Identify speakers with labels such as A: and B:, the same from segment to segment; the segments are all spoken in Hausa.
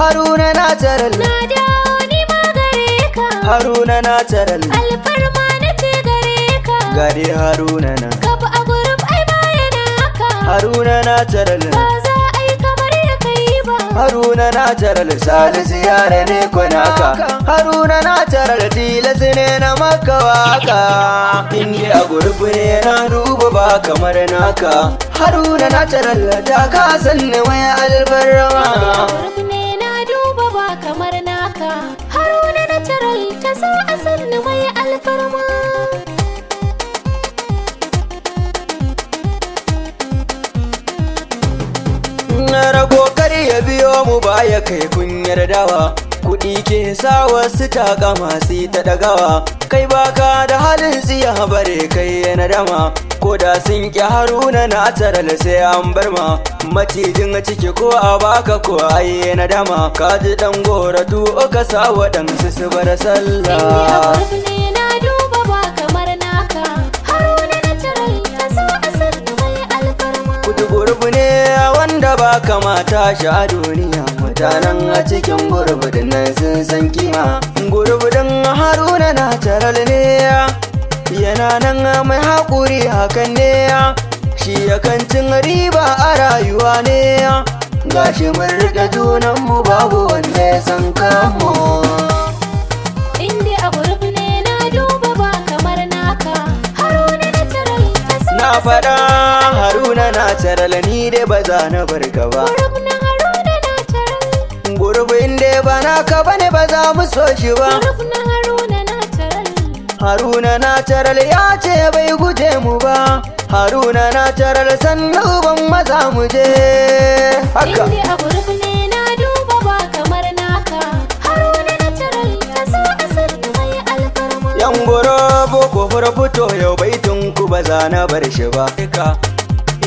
A: Haruna Natural
B: Na dawo ni ma gare ka.
A: Haruna Natural
B: Alfarma na ce gare ka.
A: gade Haruna nan
B: Kafa a gurin ai bayana haka.
A: Haruna Natural
B: Ba za a yi kamar ya kai ba.
A: Haruna Natural Salisu yare ne kwanaka Haruna Natural tilas ne na maka waka inda a gurbi ne na duba ba kamar naka Haruna Natural ta kasan ne mai albarma
B: Gurin ne na duba ba kamar naka. Haruna Natural ta sa a sanni mai alfarma.
A: na rago kar ya biyo mu baya kai kunyar dawa kuɗi ke sa wasu takama su ta dagawa kai baka da halin tsiya bare kai na dama ko da sun ƙi Haruna Natural sai an bar ma macijin ciki ko a baka ko ai na dama ka ji dan gora tu ka sa waɗansu su bar sallah
B: Gurin ne na duba ba kamar naka. Haruna Natural ta sa a sanni mai alfarma.
A: kudu gurbi ne wanda ba kamata shi a duniya mutanen a cikin gurbudin nan sun san kima gurbudin Haruna Natural ne yana nan mai haƙuri hakan ne shi yakan cin riba a rayuwa ne gashi mun riƙe junanmu babu wanda ya san kanmu
B: Inda a gurin ne na duba ba kamar naka. Haruna Natural ta sa
A: na faɗa Haruna Natural ni dai ba za na bar ka ba
B: gurin na Haruna Natural.
A: gurbin dai ba naka bane ba za mu so shi ba
B: Gurin na Haruna Natural.
A: Haruna Natural ya ce bai guje mu ba Haruna Natural sannu ban maza mu je haka
B: Inda a gurin ne na duba ba kamar naka. Haruna Natural ta sa a sanni mai alfarma.
A: yan goro boko fura fito yau baitun ku ba za na bar shi ba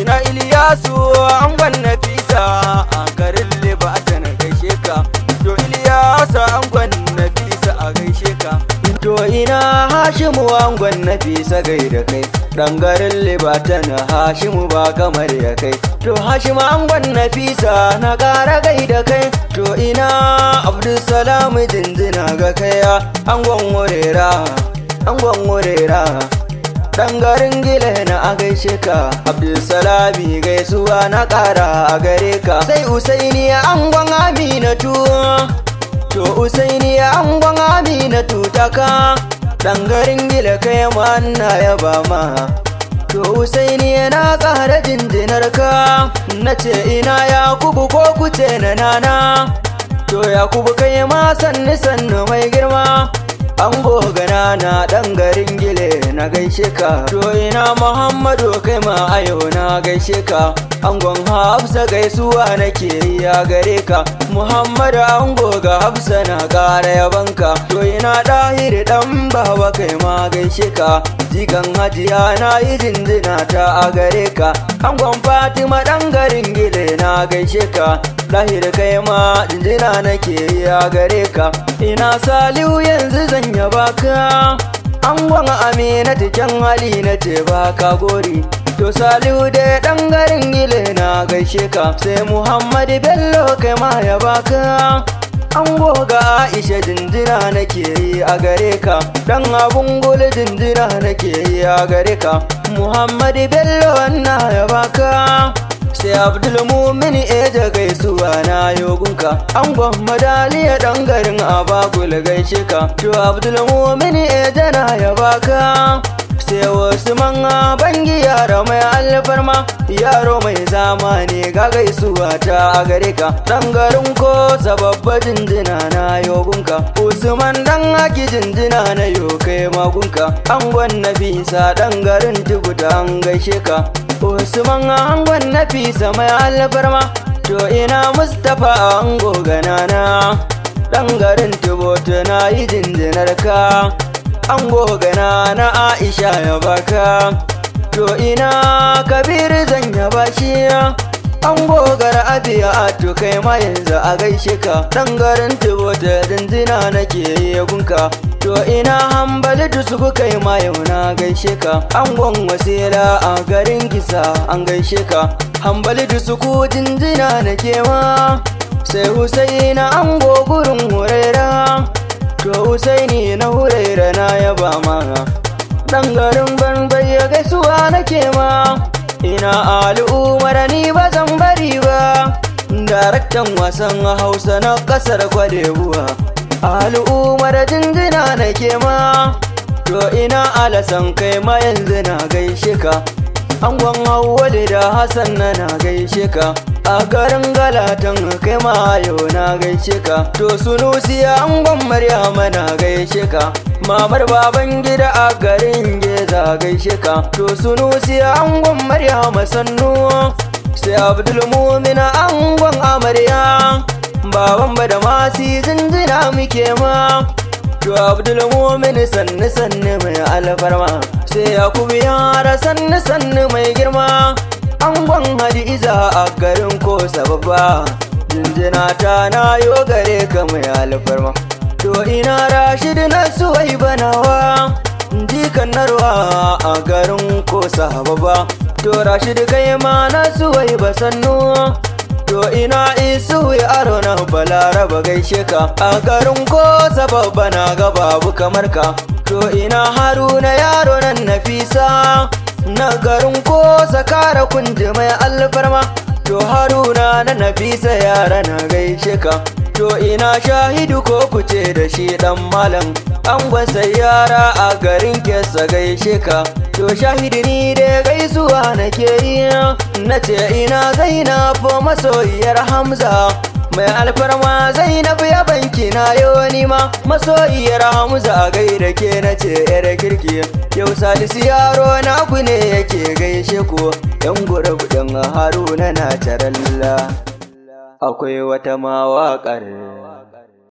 A: ina Iliyasu angon Nafisa a garin Libata na gaishe ka to Iliyasu angon Nafisa a gaishe ka to ina Hashimu angon Nafisa gaida kai dan garin Libata na Hashimu ba kamar ya kai to Hashimu angon Nafisa na ƙara gaida kai to ina Abdulsalam jinjina ga kai angon wurera dan garin gile na a gaishe ka Abdulsalami gaisuwa na ƙara a gare ka sai Usaini angon Aminatu to Usaini angon Aminatu taka dan garin gile kai ma na yaba ma to Usaini na ƙara jinjinar ka nace ina Yakubu ko kuce na nana to Yakubu kai ma sannu mai girma ango gana na dan garin gile na gaishe ka to ina Muhammadu kai ma ayo na gaishe ka angon Hafsa gaisuwa nake yi a gare ka Muhammadu ango ga Hafsa na ƙara yabanka to ina Dahir dan baba kai ma gaishe ka jikan Hajiya na yi jinjina ta a gare ka angon Fatima dan garin gile na gaishe ka Dahir kai ma jinjina nake yi a gare ka ina Salihu yanzu zan yaba ka angon Aminatu can hali na ce baka gori to Salihu da dan garin gile na gaishe ka sai Muhammadu Bello kai ma ya baka ango ga Aisha jinjina nake yi a gare ka dan abun gole jinjina nake yi a gare ka Muhammadu Bello na ya baka sai Abdulmumin eja gaisuwa na yogunka angon Madaliya dan garin Abagul gaishe ka to Abdulmumin eja na ya baka sai wasu manga bangi yaro mai alfarma yaro mai zamani ga gaisuwa ta a gare ka dan garin ko sababba jinjina na yogunka Usman dan haki jinjina na yokai magunka angon Nafisa dan garin Tubuta an gaishe ka Usman angon Nafisa mai alfarma to ina Mustapha ango ganana dan garin Tubuta na yi jinjinar ka ango gana na Aisha ya baka to ina Kabir zan yaba shi ango gar abiya to kai ma yanzu a gaishe ka dan garin Tubuta jinjina nake yi gunka to ina Hambali su kai ma yau na gaishe ka angon Wasila a garin Kisa an gaishe ka Hambali su ku jinjina nake ma sai Husaina ango gurin Huraira, to Husaini na Huraira na yaba ma, ɗan garin Banbai ya gaisuwa nake ma, ina Ali Umar ni ba zan bari ba, daraktan wasan Hausa na ƙasar Kwadebuwa, Ali Umar jinjina nake ma, to ina Alasan kai ma yanzu na gaishe ka, angon Hauwali da Hassan na gaishe ka, a garin Galatan kai ma yau na gaishe ka, to Sunusi angon Maryama na gaishe ka, mamar Babangida a garin Geza gaishe ka, to Sunusi angon Maryama sannu, sai Abdulmumin angon Amarya, baban Badamasi jinjina muke ma, to Abdulmumin sannu sannu mai alfarma, sai Yakubu yara sannu sannu mai girma, angon Hadiza a garin Kosa babba, jinjina ta na yo gare ka mai alfarma, to ina Rashid na Suwaiba nawa, jikan Narwa a garin Kosa babba, to Rashid kai ma na Suwaiba sannu, to ina Isu yaro na Balaraba gaishe ka, a garin Kosa babba na ga babu kamar ka, to ina Haruna yaro nan Nafisa, na garin Kosa Kara kunji mai alfarma, to Haruna na Nafisa yara na gaishe ka, to ina Shahidu ko kuce da shi dan malam, angon yara a garin Kesa gaishe ka, to Shahidu ni da gaisuwa nake yi, nace ina Zainab masoyiyar Hamza, mai alfarma Zainab ya banki na yoni ma, masoyiyar Hamza a gaida ke nace yar kirki, yau Salisu yaro naku ne yake gaishe ku, yan gurub din Haruna na taralla, akwai wata mawaƙar